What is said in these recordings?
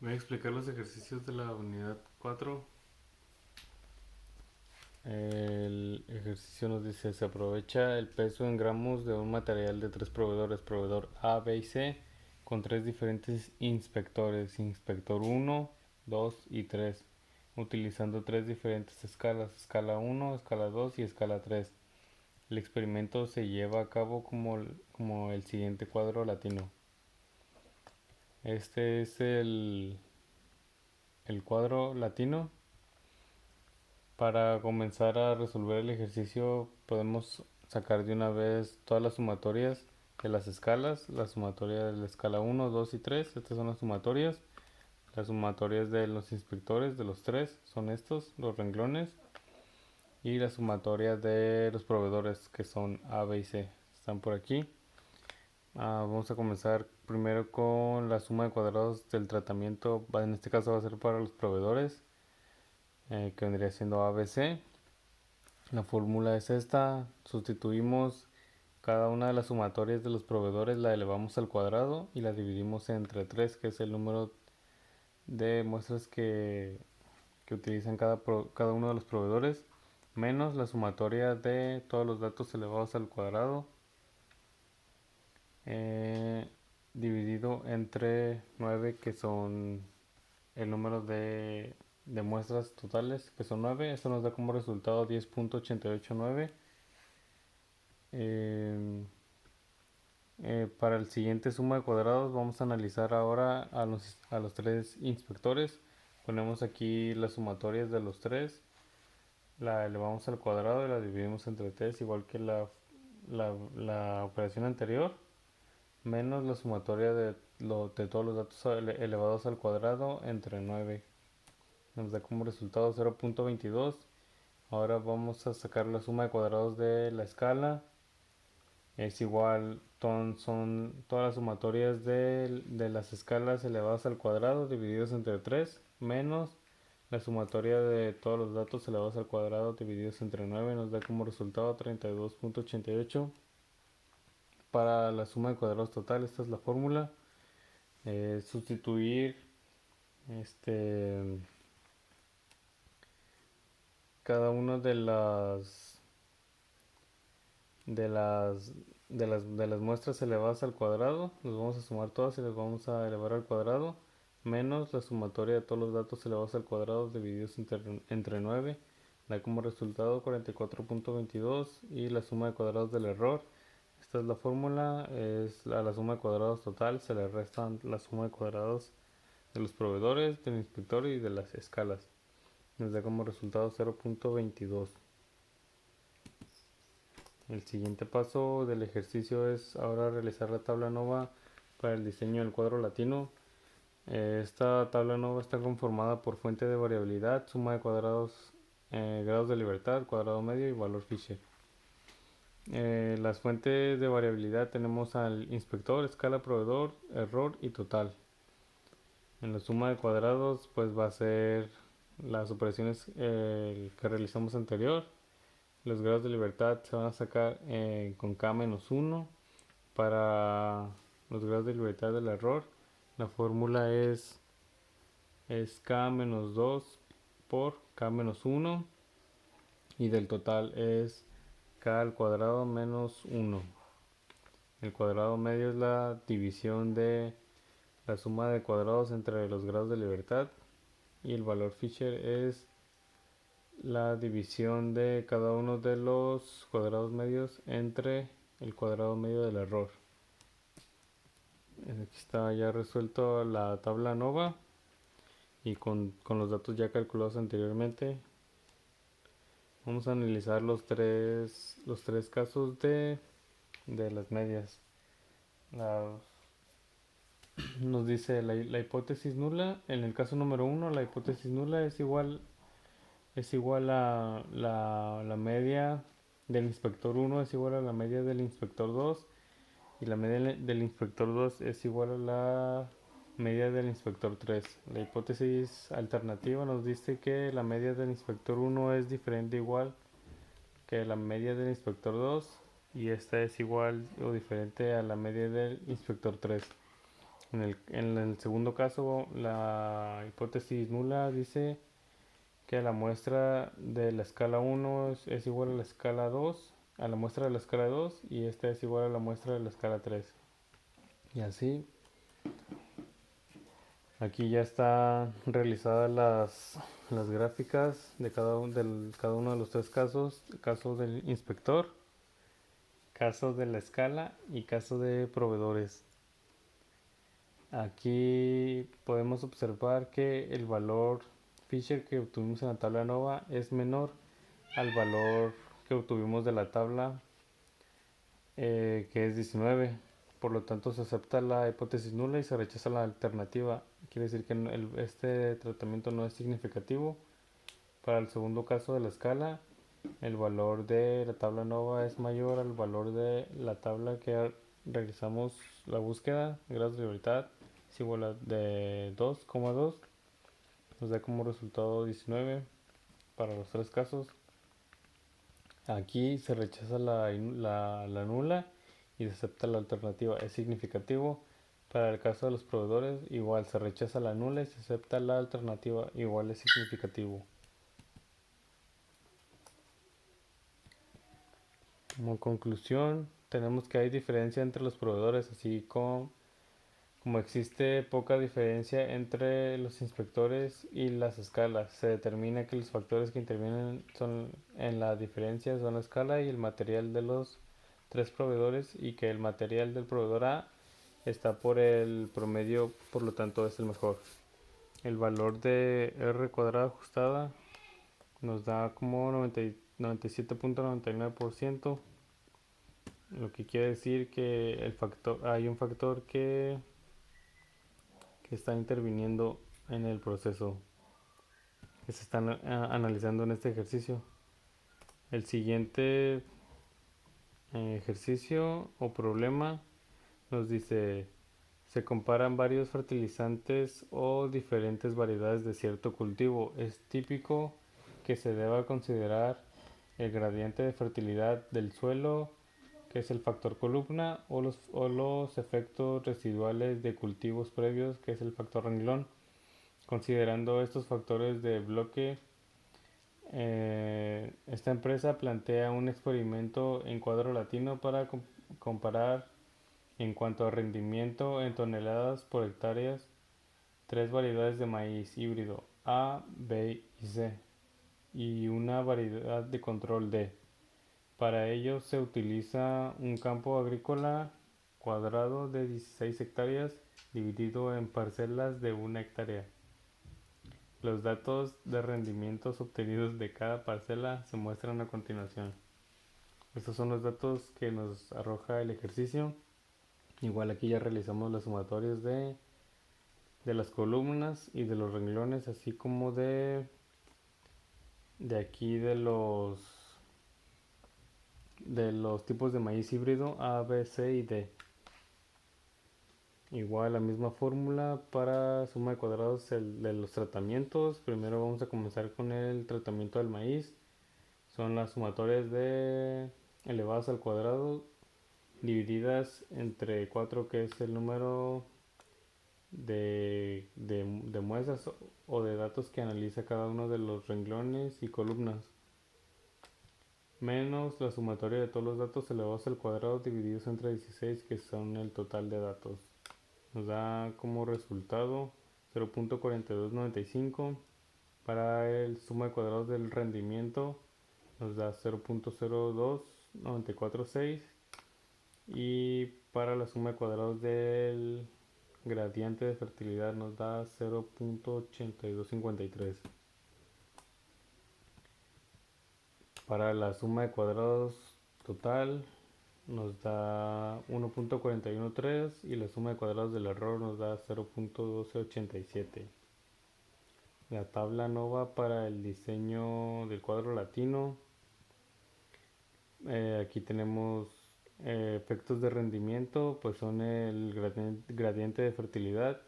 Voy a explicar los ejercicios de la unidad 4. El ejercicio nos dice, se aprovecha el peso en gramos de un material de tres proveedores, proveedor A, B y C, con tres diferentes inspectores, inspector 1, 2 y 3, utilizando tres diferentes escalas, escala 1, escala 2 y escala 3. El experimento se lleva a cabo como el siguiente cuadro latino. Este es el cuadro latino. Para comenzar a resolver el ejercicio podemos sacar de una vez todas las sumatorias de las escalas, la sumatoria de la escala 1, 2 y 3, estas son las sumatorias de los inspectores de los tres son estos, los renglones, y la sumatoria de los proveedores que son A, B y C, están por aquí. Vamos a comenzar primero con la suma de cuadrados del tratamiento, en este caso va a ser para los proveedores, que vendría siendo ABC. La fórmula es esta, sustituimos cada una de las sumatorias de los proveedores, la elevamos al cuadrado y la dividimos entre 3, que es el número de muestras que utilizan cada uno de los proveedores, menos la sumatoria de todos los datos elevados al cuadrado, eh, dividido entre 9, que son el número de muestras totales, que son 9. Esto nos da como resultado 10.889. Eh, para el siguiente suma de cuadrados vamos a analizar ahora a los tres inspectores. Ponemos aquí las sumatorias de los tres, la elevamos al cuadrado y la dividimos entre 3, igual que la operación anterior, menos la sumatoria de todos los datos elevados al cuadrado entre 9. Nos da como resultado 0.22. Ahora vamos a sacar la suma de cuadrados de la escala. Es igual, son todas las sumatorias de las escalas elevadas al cuadrado divididos entre 3 menos la sumatoria de todos los datos elevados al cuadrado divididos entre 9, nos da como resultado 32.88. Para la suma de cuadrados total, esta es la fórmula. Sustituir este, cada una de las muestras elevadas al cuadrado, los vamos a sumar todas y las vamos a elevar al cuadrado, menos la sumatoria de todos los datos elevados al cuadrado divididos entre 9, da como resultado 44.22, y la suma de cuadrados del error. Esta es la fórmula, es a la suma de cuadrados total se le restan la suma de cuadrados de los proveedores, del inspector y de las escalas. Nos da como resultado 0.22. El siguiente paso del ejercicio es ahora realizar la tabla nova para el diseño del cuadro latino. Esta tabla nova está conformada por fuente de variabilidad, suma de cuadrados, grados de libertad, cuadrado medio y valor Fisher. Las fuentes de variabilidad tenemos al inspector, escala, proveedor, error y total. En la suma de cuadrados pues va a ser las operaciones que realizamos anterior. Los grados de libertad se van a sacar con K-1. Para los grados de libertad del error, la fórmula es K-2 por K-1, y del total es K al cuadrado menos 1. El cuadrado medio es la división de la suma de cuadrados entre los grados de libertad, y el valor Fisher es la división de cada uno de los cuadrados medios entre el cuadrado medio del error. Aquí está ya resuelto la tabla nova y con los datos ya calculados anteriormente. Vamos a analizar los tres casos de las medias. La, Nos dice la hipótesis nula. En el caso número 1, la hipótesis nula es igual a la media del inspector 1 es igual a la media del inspector 2, y la media del inspector 2 es igual a la media del inspector 3. La hipótesis alternativa nos dice que la media del inspector 1 es diferente o igual que la media del inspector 2, y esta es igual o diferente a la media del inspector 3. En el segundo caso, la hipótesis nula dice que la muestra de la escala 1 es igual a la escala 2, a la muestra de la escala 2, y esta es igual a la muestra de la escala 3. Y así, aquí ya están realizadas las gráficas de cada uno de los tres casos: caso del inspector, caso de la escala y caso de proveedores. Aquí podemos observar que el valor Fisher que obtuvimos en la tabla ANOVA es menor al valor que obtuvimos de la tabla, que es 19. Por lo tanto, se acepta la hipótesis nula y se rechaza la alternativa. Quiere decir que este tratamiento no es significativo. Para el segundo caso de la escala, el valor de la tabla ANOVA es mayor al valor de la tabla que realizamos la búsqueda. Grados de libertad es igual a de 2,2. Nos da como resultado 19 para los tres casos. Aquí se rechaza la nula y se acepta la alternativa. Es significativo. Para el caso de los proveedores, igual se rechaza la nula y se acepta la alternativa. Igual es significativo. Como conclusión, tenemos que hay diferencia entre los proveedores, así como existe poca diferencia entre los inspectores y las escalas. Se determina que los factores que intervienen en la diferencia son la escala y el material de los tres proveedores, y que el material del proveedor A está por el promedio, por lo tanto es el mejor. El valor de R cuadrada ajustada nos da como 97.99%, lo que quiere decir que hay un factor que está interviniendo en el proceso que se está analizando en este ejercicio. El siguiente ejercicio o problema nos dice: se comparan varios fertilizantes o diferentes variedades de cierto cultivo. Es típico que se deba considerar el gradiente de fertilidad del suelo, que es el factor columna, o los efectos residuales de cultivos previos, que es el factor renglón. Considerando estos factores de bloque, esta empresa plantea un experimento en cuadro latino para comparar, en cuanto a rendimiento en toneladas por hectáreas, tres variedades de maíz híbrido A, B y C, y una variedad de control D. Para ello se utiliza un campo agrícola cuadrado de 16 hectáreas dividido en parcelas de 1 hectárea. Los datos de rendimientos obtenidos de cada parcela se muestran a continuación. Estos son los datos que nos arroja el ejercicio. Igual aquí ya realizamos las sumatorias de las columnas y de los renglones, así como de aquí de los tipos de maíz híbrido A, B, C y D. Igual la misma fórmula para suma de cuadrados de los tratamientos. Primero vamos a comenzar con el tratamiento del maíz. Son las sumatorias de elevadas al cuadrado divididas entre 4, que es el número de muestras o de datos que analiza cada uno de los renglones y columnas, menos la sumatoria de todos los datos elevados al cuadrado divididos entre 16, que son el total de datos. Nos da como resultado 0.4295. Para el suma de cuadrados del rendimiento nos da 0.02946, y para la suma de cuadrados del gradiente de fertilidad nos da 0.8253. Para la suma de cuadrados total nos da 1.413, y la suma de cuadrados del error nos da 0.1287. La tabla ANOVA para el diseño del cuadro latino. Aquí tenemos efectos de rendimiento, pues son el gradiente de fertilidad,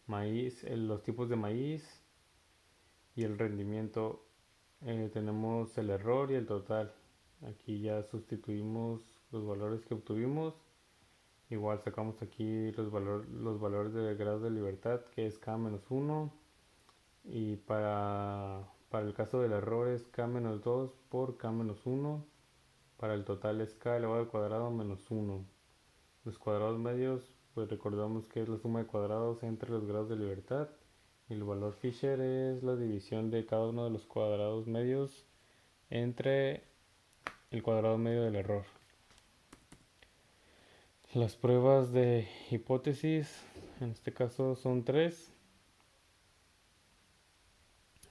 maíz, los tipos de maíz y el rendimiento. Tenemos el error y el total. Aquí ya sustituimos los valores que obtuvimos Igual sacamos aquí los valores de grado de libertad, que es k-1. Y para el caso del error es k-2 por k-1. Para el total es k elevado al cuadrado menos 1. Los cuadrados medios, pues recordamos que es la suma de cuadrados entre los grados de libertad. Y el valor Fisher es la división de cada uno de los cuadrados medios entre el cuadrado medio del error. Las pruebas de hipótesis, en este caso son tres.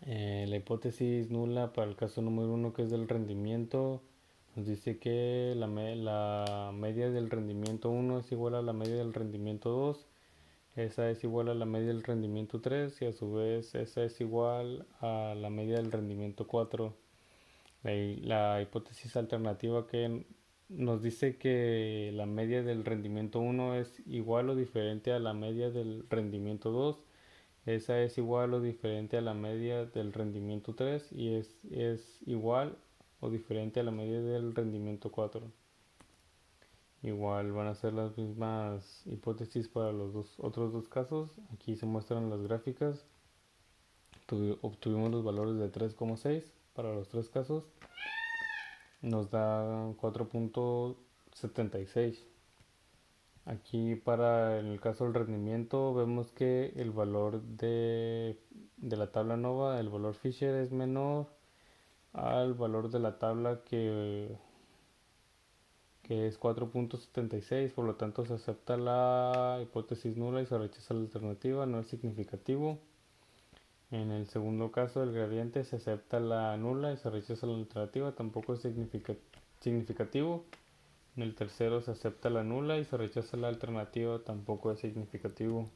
La hipótesis nula para el caso número 1, que es del rendimiento, nos dice que la media del rendimiento 1 es igual a la media del rendimiento 2. Esa es igual a la media del rendimiento 3 y a su vez esa es igual a la media del rendimiento 4. La hipótesis alternativa que nos dice que la media del rendimiento 1 es igual o diferente a la media del rendimiento 2. Esa es igual o diferente a la media del rendimiento 3 y es igual o diferente a la media del rendimiento 4. Igual van a ser las mismas hipótesis para los otros dos casos. Aquí se muestran las gráficas. Obtuvimos los valores de 3,6 para los tres casos. Nos da 4,76. Aquí para el caso del rendimiento vemos que el valor de la tabla NOVA, el valor Fisher es menor al valor de la tabla que es 4,76, por lo tanto se acepta la hipótesis nula y se rechaza la alternativa, no es significativo. En el segundo caso del gradiente se acepta la nula y se rechaza la alternativa, tampoco es significativo. En el tercero se acepta la nula y se rechaza la alternativa, tampoco es significativo.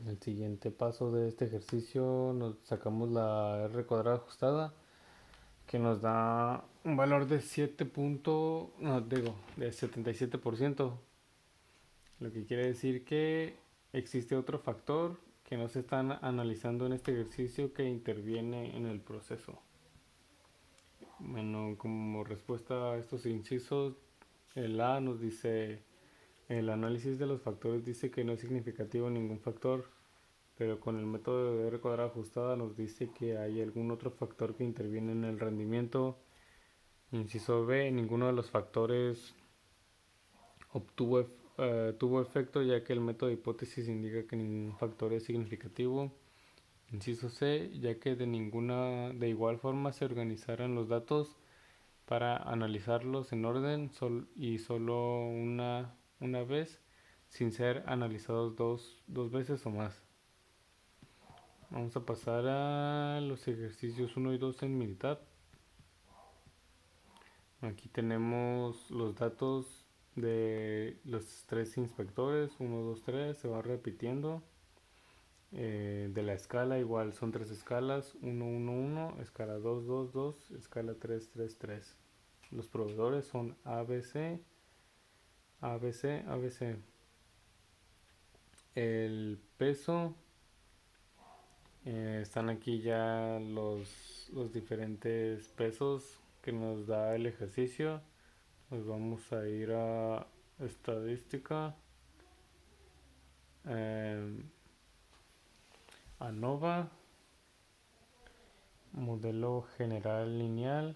En el siguiente paso de este ejercicio nos sacamos la r cuadrada ajustada, que nos da un valor de 77%, lo que quiere decir que existe otro factor que no se está analizando en este ejercicio que interviene en el proceso. Bueno, como respuesta a estos incisos, el A nos dice: el análisis de los factores dice que no es significativo ningún factor, pero con el método de r cuadrada ajustada nos dice que hay algún otro factor que interviene en el rendimiento. Inciso B, ninguno de los factores tuvo efecto, ya que el método de hipótesis indica que ningún factor es significativo. Inciso C, ya que de igual forma se organizaran los datos para analizarlos en orden y solo una vez, sin ser analizados dos veces o más. Vamos a pasar a los ejercicios 1 y 2 en Minitab. Aquí tenemos los datos de los tres inspectores, 1, 2, 3, se va repitiendo. De la escala igual son tres escalas: 1, 1, 1, escala 2, 2, 2, escala 3, 3, 3. Los proveedores son ABC, ABC, ABC. El peso, están aquí ya los diferentes pesos que nos da el ejercicio. Pues vamos a ir a estadística, ANOVA, modelo general lineal.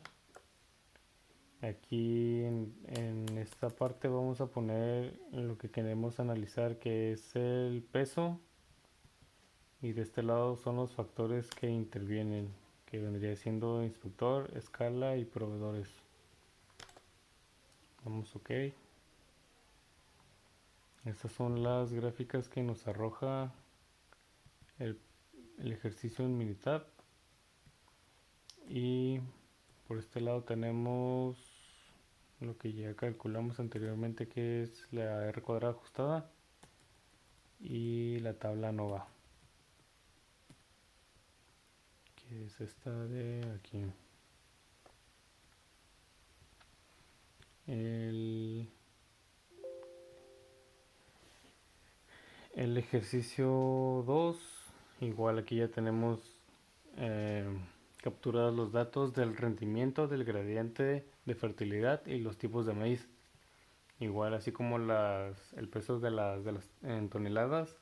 Aquí en esta parte vamos a poner lo que queremos analizar, que es el peso, y de este lado son los factores que intervienen, que vendría siendo inspector, escala y proveedores. Vamos OK. Estas son las gráficas que nos arroja el ejercicio en Minitab. Y por este lado tenemos lo que ya calculamos anteriormente, que es la r cuadrada ajustada y la tabla NOVA, que es esta de aquí. El ejercicio 2, igual aquí ya tenemos capturados los datos del rendimiento, del gradiente de fertilidad y los tipos de maíz. igual así como el peso de las en toneladas.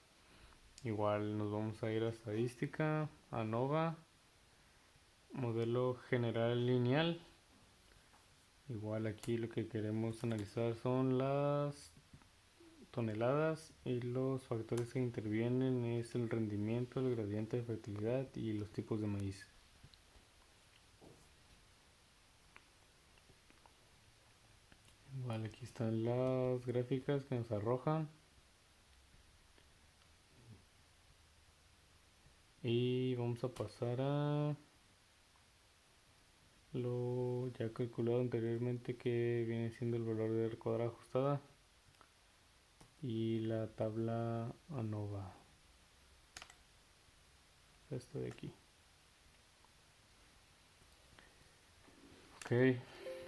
Igual nos vamos a ir a estadística, ANOVA, modelo general lineal. Igual aquí lo que queremos analizar son las toneladas y los factores que intervienen es el rendimiento, el gradiente de fertilidad y los tipos de maíz. Igual aquí están las gráficas que nos arrojan y vamos a pasar a lo ya calculado anteriormente, que viene siendo el valor de R cuadrada ajustada y la tabla ANOVA, esto de aquí. Ok,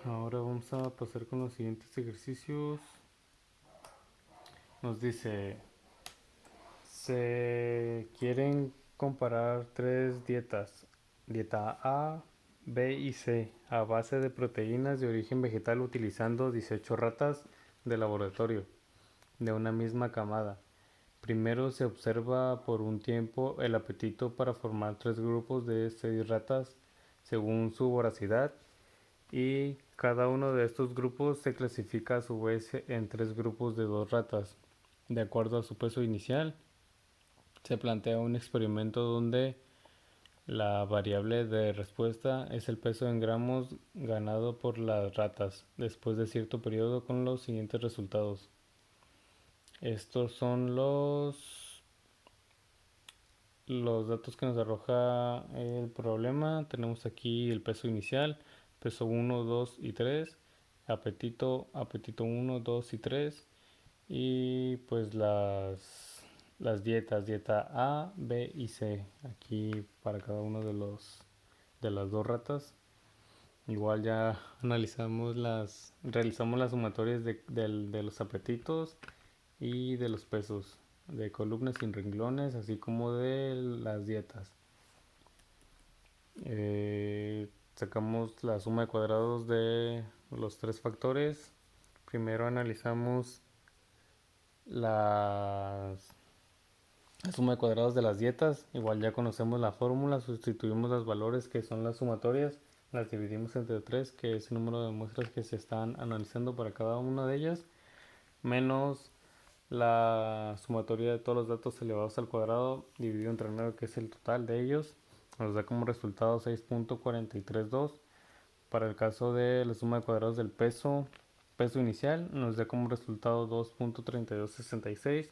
ahora vamos a pasar con los siguientes ejercicios. Nos dice, se quieren comparar tres dietas: dieta A, B y C, a base de proteínas de origen vegetal utilizando 18 ratas de laboratorio de una misma camada. Primero se observa por un tiempo el apetito para formar tres grupos de 6 ratas según su voracidad, y cada uno de estos grupos se clasifica a su vez en tres grupos de 2 ratas. De acuerdo a su peso inicial, se plantea un experimento donde la variable de respuesta es el peso en gramos ganado por las ratas después de cierto periodo, con los siguientes resultados. Estos son los datos que nos arroja el problema. Tenemos aquí el peso inicial, peso 1, 2 y 3, apetito 1, 2 y 3, y pues las dietas, dieta A, B y C, aquí para cada uno de las dos ratas. Igual ya realizamos las sumatorias de los apetitos y de los pesos, de columnas sin renglones, así como de las dietas. Sacamos la suma de cuadrados de los tres factores. Primero analizamos las la suma de cuadrados de las dietas. Igual ya conocemos la fórmula, sustituimos los valores que son las sumatorias, las dividimos entre 3, que es el número de muestras que se están analizando para cada una de ellas, menos la sumatoria de todos los datos elevados al cuadrado dividido entre 9, que es el total de ellos. Nos da como resultado 6.432. Para el caso de la suma de cuadrados del peso inicial, nos da como resultado 2.3266,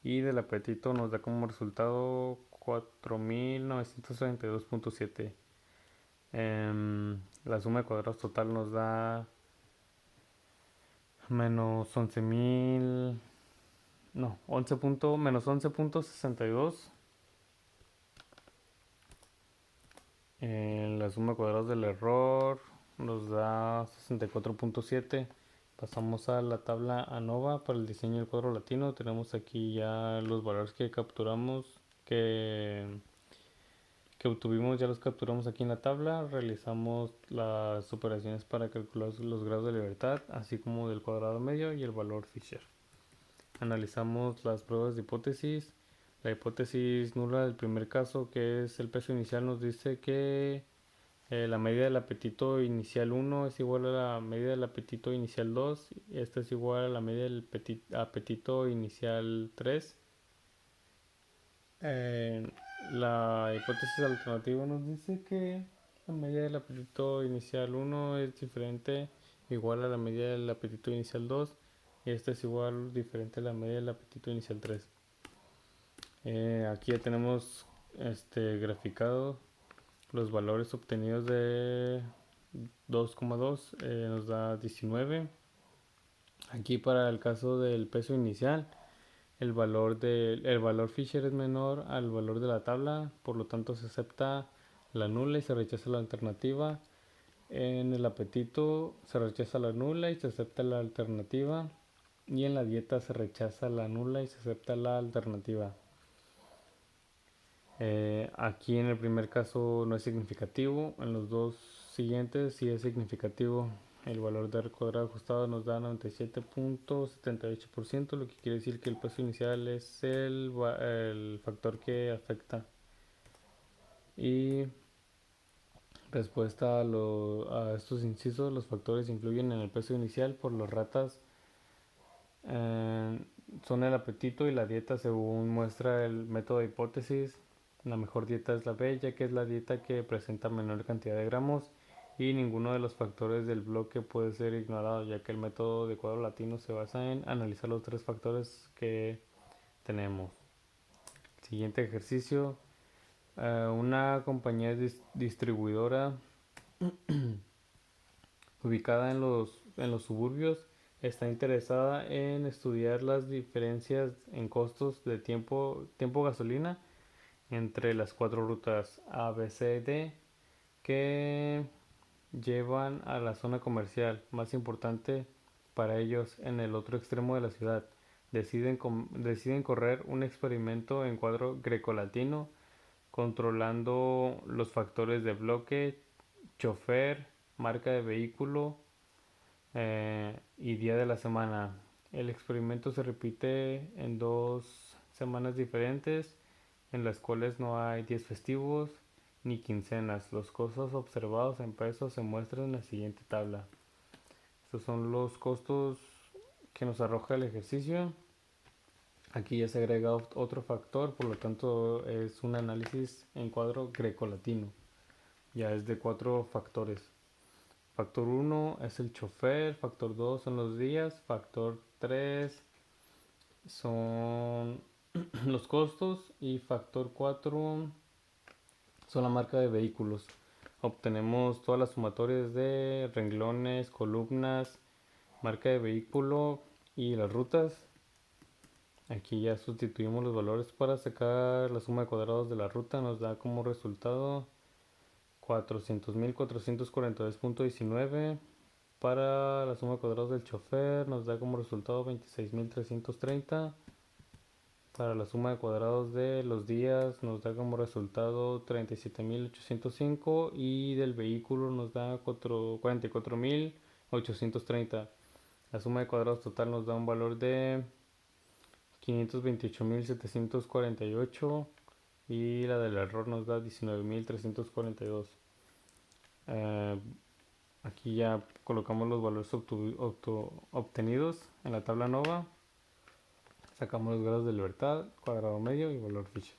y del apetito nos da como resultado 4.932.7. La suma de cuadrados total nos da menos 11.000, no, 11 menos 11.62. La suma de cuadrados del error nos da 64.7. Pasamos a la tabla ANOVA para el diseño del cuadro latino. Tenemos aquí ya los valores que capturamos, que obtuvimos, ya los capturamos aquí en la tabla. Realizamos las operaciones para calcular los grados de libertad, así como del cuadrado medio y el valor Fisher. Analizamos las pruebas de hipótesis. La hipótesis nula del primer caso, que es el peso inicial, nos dice que la medida del apetito inicial 1 es igual a la medida del apetito inicial 2. Esta es igual a la medida del apetito inicial 3. La hipótesis alternativa nos dice que la medida del apetito inicial 1 es diferente, igual a la medida del apetito inicial 2, y esta es igual diferente a la medida del apetito inicial 3. Aquí ya tenemos graficado los valores obtenidos de 2,2, nos da 19. Aquí para el caso del peso inicial, el valor Fisher es menor al valor de la tabla, por lo tanto se acepta la nula y se rechaza la alternativa. En el apetito se rechaza la nula y se acepta la alternativa, y en la dieta se rechaza la nula y se acepta la alternativa. Aquí en el primer caso no es significativo, en los dos siguientes sí es significativo. El valor de R cuadrado ajustado nos da 97.78%, lo que quiere decir que el peso inicial es el factor que afecta. Y respuesta a estos incisos, los factores influyen en el peso inicial por las ratas. Eh, Son el apetito y la dieta según muestra el método de hipótesis. La mejor dieta es la B, ya que es la dieta que presenta menor cantidad de gramos y ninguno de los factores del bloque puede ser ignorado, ya que el método de cuadro latino se basa en analizar los tres factores que tenemos. Siguiente ejercicio. Una compañía distribuidora ubicada en los suburbios está interesada en estudiar las diferencias en costos de tiempo gasolina entre las cuatro rutas A, B, C, D que llevan a la zona comercial más importante para ellos en el otro extremo de la ciudad. Deciden correr un experimento en cuadro grecolatino controlando los factores de bloque, chofer, marca de vehículo y día de la semana. El experimento se repite en 2 semanas diferentes, en las cuales no hay 10 festivos ni quincenas. Los costos observados en pesos se muestran en la siguiente tabla. Estos son los costos que nos arroja el ejercicio. Aquí ya se agrega otro factor, por lo tanto es un análisis en cuadro grecolatino. Ya es de 4 factores. Factor 1 es el chofer, factor 2 son los días, factor 3 son los costos y factor 4 son la marca de vehículos. Obtenemos todas las sumatorias de renglones, columnas, marca de vehículo y las rutas. Aquí ya sustituimos los valores para sacar la suma de cuadrados de la ruta. Nos da como resultado 400.442.19. Para la suma de cuadrados del chofer nos da como resultado 26.330. Para la suma de cuadrados de los días nos da como resultado 37.805 y del vehículo nos da 44.830. La suma de cuadrados total nos da un valor de 528.748 y la del error nos da 19.342. Aquí ya colocamos los valores obtenidos en la tabla nova. Sacamos los grados de libertad, cuadrado medio y valor Fisher.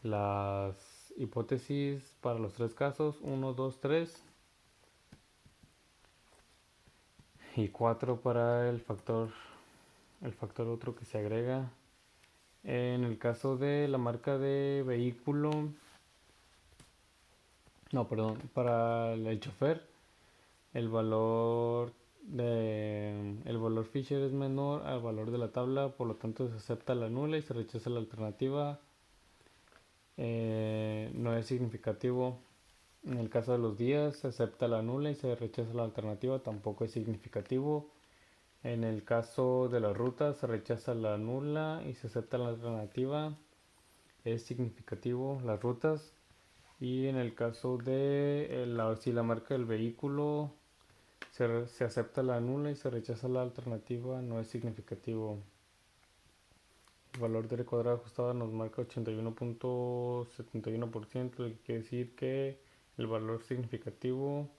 Las hipótesis para los tres casos, 1, 2, 3 y 4 para el factor otro que se agrega. En el caso de la marca de vehículo, no, perdón, para el chofer, el valor el valor Fisher es menor al valor de la tabla, por lo tanto se acepta la nula y se rechaza la alternativa. No es significativo. En el caso de los días se acepta la nula y se rechaza la alternativa, tampoco es significativo. En el caso de las rutas se rechaza la nula y se acepta la alternativa, es significativo las rutas. Y en el caso de si la marca del vehículo se acepta la nula y se rechaza la alternativa, no es significativo. El valor del cuadrado ajustado nos marca 81.71%, lo que quiere decir que el valor significativo